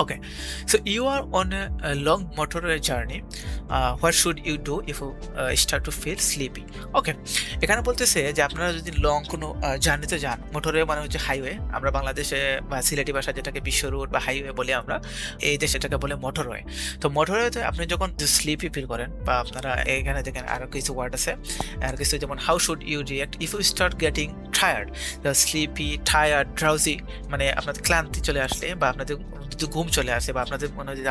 Okay, so you are on a long motorway journey. What should you do if you start to feel sleepy? Okay, এখানে বলতেছে যে আপনারা যদি long কোনো জার্নিতে যান, মোটরওয়ে মানে হচ্ছে হাইওয়ে, আমরা বাংলাদেশে বা সিলেটি ভাষায় যেটাকে বিশ্ব রোড বা হাইওয়ে বলি আমরা, এই দেশে এটাকে বলে মোটরওয়ে। তো মোটরওয়েতে আপনি যখন স্লিপি ফিল করেন বা আপনারা এখানে দেখেন আরও কিছু ওয়ার্ড আছে, আর কিছু যেমন how should you react if you start getting tired, sleepy, tired, drowsy, মানে আপনাদের ক্লান্তি চলে আসলে বা আপনাদের যদি ঘুম চলে আসে বা আপনাদের মনে হয় যে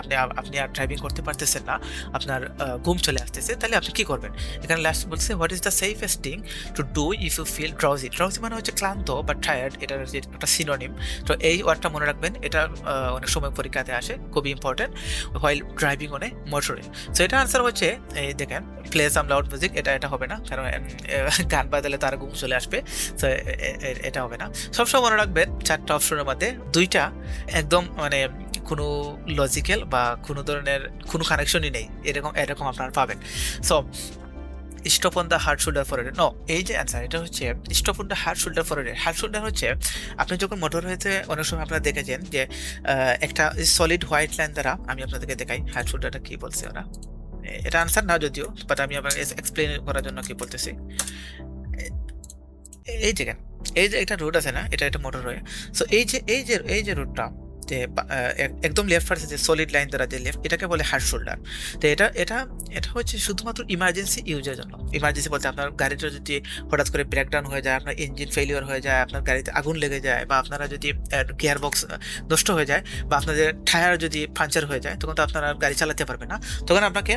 আপনি আর ড্রাইভিং করতে পারতেছেন না, আপনার ঘুম চলে আসতেছে, তাহলে আপনি কি করবেন? এখানে লাস্ট বলছে what is the safest thing to do if you feel drowsy. Drowsy মানে হচ্ছে ক্লান্ত বা টায়ার্ড, এটার যে একটা সিনোনিম। তো এই ওয়ার্ডটা মনে রাখবেন, এটা অনেক সময় পরীক্ষাতে আসে, খুবই important, while driving on a মোটরে। সো এটা আনসার হচ্ছে এই দেখেন প্লে সাম লাউড মিউজিক, এটা হবে না, কারণ গান বাজালে তার ঘুম চলে আসবে, তো এটা হবে না। সবসময় মনে রাখবেন চারটা অপশনের মধ্যে দুইটা একদম মানে কোনো লজিক্যাল বা কোনো ধরনের কোনো কানেকশনই নেই, এরকম আপনারা পাবেন। So stop on the hard shoulder for no, এই যে অ্যান্সার এটা হচ্ছে stop on the hard shoulder for hard shoulder হচ্ছে আপনি যখন মোটর হয়েছে অনেক সময় আপনারা দেখেছেন যে একটা সলিড হোয়াইট লাইন দ্বারা, আমি আপনাদেরকে দেখাই হার্ড শোল্ডারটা কি বলছে ওরা, এটা আনসার না যদিও, বাট আমি আপনাকে এক্সপ্লেন করার জন্য কি বলতেছি। এই দেখেন, এই যে একটা রোড আছে না, এটা মোটর হয়ে, সো এই যে রোডটা যে একদম লেফট পাশে যে সলিড লাইন দ্বারা যে লেফট, এটাকে বলে হার্ড শোল্ডার। তো এটা হচ্ছে শুধুমাত্র ইমার্জেন্সি ইউজের জন্য। ইমার্জেন্সি বলতে আপনার গাড়িটা যদি হঠাৎ করে ব্রেকডাউন হয়ে যায়, আপনার ইঞ্জিন ফেলিওর হয়ে যায়, আপনার গাড়িতে আগুন লেগে যায়, বা আপনারা যদি গিয়ার বক্স নষ্ট হয়ে যায়, বা আপনাদের টায়ার যদি পাঞ্চার হয়ে যায়, তখন তো আপনারা গাড়ি চালাতে পারবে না, তখন আপনাকে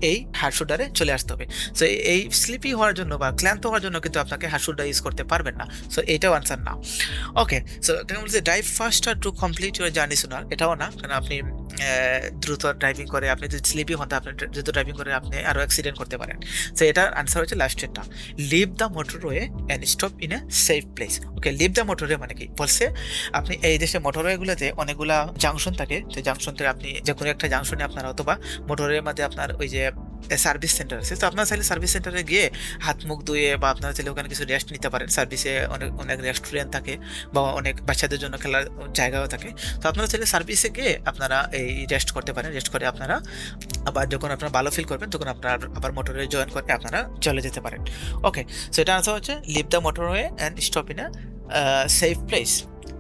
এই হার্ড শোল্ডারে চলে আসতে হবে। সো এই স্লিপি হওয়ার জন্য বা ক্লান্ত হওয়ার জন্য কিন্তু আপনাকে হার্ড শোল্ডার ইউজ করতে পারবেন না। সো এইটাও আনসার না। ওকে, সো এখানে বলছে drive faster to complete your journey sooner, এটাও না, কারণ আপনি দ্রুত ড্রাইভিং করে, আপনি যদি স্লিপি হন আপনি দ্রুত ড্রাইভিং করে আপনি আরও অ্যাক্সিডেন্ট করতে পারেন। সো এটার আনসার হচ্ছে লাস্টেরটা, leave the motorway and stop in a safe place. Okay, leave the motorway মানে কি বলছে, আপনি এই দেশে মোটরওয়েগুলোতে অনেকগুলা জাংশন থাকে, তো জাংশন থেকে আপনি যে কোনো একটা জাংশনে আপনার, অথবা মোটরওয়ের মধ্যে আপনার ওই যে সার্ভিস সেন্টার আছে, তো আপনার চাইলে সার্ভিস সেন্টারে গিয়ে হাত মুখ ধুয়ে বা আপনারা চাইলে ওখানে কিছু রেস্ট নিতে পারেন। সার্ভিসে অনেক রেস্টুরেন্ট থাকে বা অনেক বাচ্চাদের জন্য খেলার জায়গাও থাকে, তো আপনারা চাইলে সার্ভিসে গিয়ে আপনারা এই রেস্ট করতে পারেন। রেস্ট করে আপনারা আবার যখন আপনারা ভালো ফিল করবেন, তখন আপনার আবার মোটরওয়ে জয়েন করে আপনারা চলে যেতে পারেন। ওকে, সো এটা আনসার হচ্ছে leave the motorway and stop in a safe place.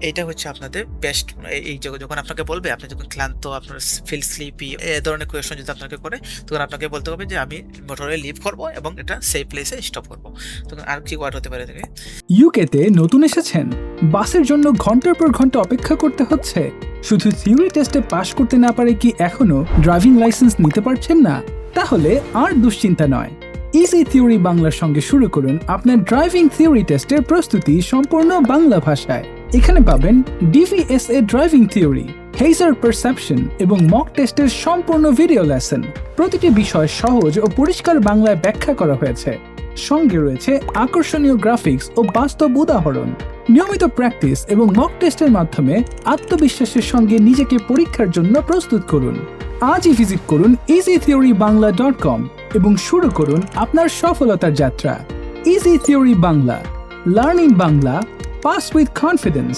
এইটা হচ্ছে আপনাদের বেস্ট। এই যখন আপনাকে বলবে, আপনি যখন ক্লান্ত, আপনার ফিল স্লিপি, এই ধরনের কোয়েশ্চন যদি আপনাকে করে, তখন আপনাকে বলতে হবে যে আমি মোটরওয়ে লিভ করব এবং এটা সেফ প্লেসে স্টপ করব। তখন আর কি ওয়ার্ড হতে পারে থেকে? ইউকেতে নতুন এসেছেন, বাসের জন্য ঘন্টার পর ঘন্টা অপেক্ষা করতে হচ্ছে, শুধু থিওরি টেস্টে পাশ করতে না পারে কি এখনো ড্রাইভিং লাইসেন্স নিতে পারছেন না? তাহলে আর দুশ্চিন্তা নয়, ইজি থিওরি বাংলার সঙ্গে শুরু করুন আপনার ড্রাইভিং থিওরি টেস্টের প্রস্তুতি সম্পূর্ণ বাংলা ভাষায়। এখানে পাবেন ডিভিএসএ ড্রাইভিং থিওরি, হেজার পারসেপশন এবং মক টেস্টের সম্পূর্ণ ভিডিও লেসন। প্রতিটি বিষয় সহজ ও পরিষ্কার বাংলায় ব্যাখ্যা করা হয়েছে। সঙ্গে রয়েছে আকর্ষণীয় গ্রাফিক্স ও বাস্তব উদাহরণ। নিয়মিত প্র্যাকটিস এবং মক টেস্টের মাধ্যমে আত্মবিশ্বাসের সঙ্গে নিজেকে পরীক্ষার জন্য প্রস্তুত করুন। আজই ভিজিট করুন easytheorybangla.com এবং শুরু করুন আপনার সফলতার যাত্রা। Easy theory Bangla, learning Bangla, pass with confidence.